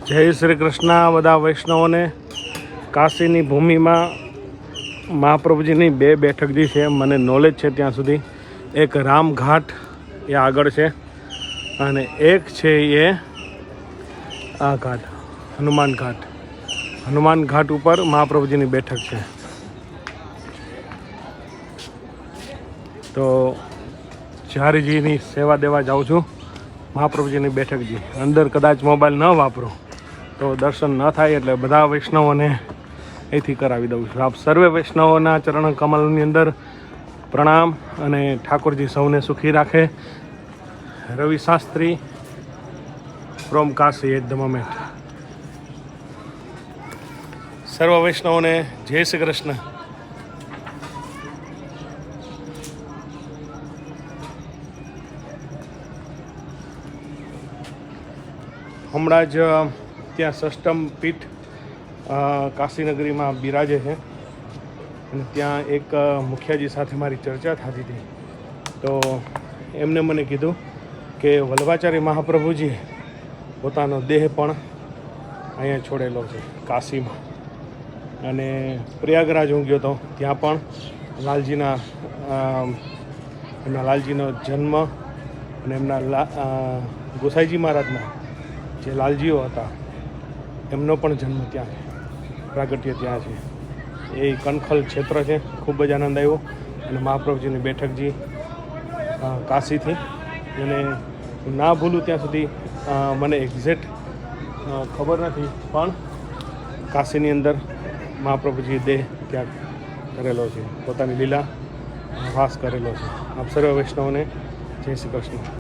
જય શ્રી કૃષ્ણ બધા વૈષ્ણવોને। કાશીની ભૂમિમાં મહાપ્રભુજીની બે બેઠક જે છે મને નોલેજ છે ત્યાં સુધી, એક રામઘાટ એ આગળ છે અને એક છે એ આ ઘાટ હનુમાન ઘાટ। હનુમાન ઘાટ ઉપર મહાપ્રભુજીની બેઠક છે। તો ચારીજીની સેવા દેવા જાઉં છું મહાપ્રભુજીની બેઠકજી। અંદર કદાચ મોબાઈલ ન વાપરો તો દર્શન ન થાય, એટલે બધા વૈષ્ણવોને અહીંથી કરાવી દઉં છું। આપ સર્વે વૈષ્ણવોના ચરણ કમલની અંદર પ્રણામ અને ઠાકોરજી સૌને સુખી રાખે। Ravi Shastri from Kashi at the moment. સર્વ વૈષ્ણવોને જય શ્રી કૃષ્ણ। હમણાં જ ત્યાં ષષ્ટમ પીઠ કાશીનગરીમાં બિરાજે છે અને ત્યાં એક મુખિયાજી સાથે મારી ચર્ચા થતી હતી। તો એમને મને કીધું કે વલ્લભાચાર્ય મહાપ્રભુજી પોતાનો દેહ પણ અહીંયા છોડેલો છે કાશીમાં, અને પ્રયાગરાજ હું ગયો હતો ત્યાં પણ એમના લાલજીનો જન્મ અને એમના ગોસાઈજી મહારાજના જે લાલજીઓ હતા એમનો પણ જન્મ ત્યાં છે, પ્રાગટ્ય ત્યાં છે। એ કનખલ ક્ષેત્ર છે। ખૂબ જ આનંદ આવ્યો અને મહાપ્રભુજીની બેઠકજી કાશીથી, અને ના ભૂલું ત્યાં સુધી મને એક્ઝેક્ટ ખબર નથી, પણ કાશીની અંદર મહાપ્રભુજી દેહ ત્યાગ કરેલો છે, પોતાની લીલા વાસ કરેલો છે। આપ સર્વ વૈષ્ણવને જય શ્રી કૃષ્ણ।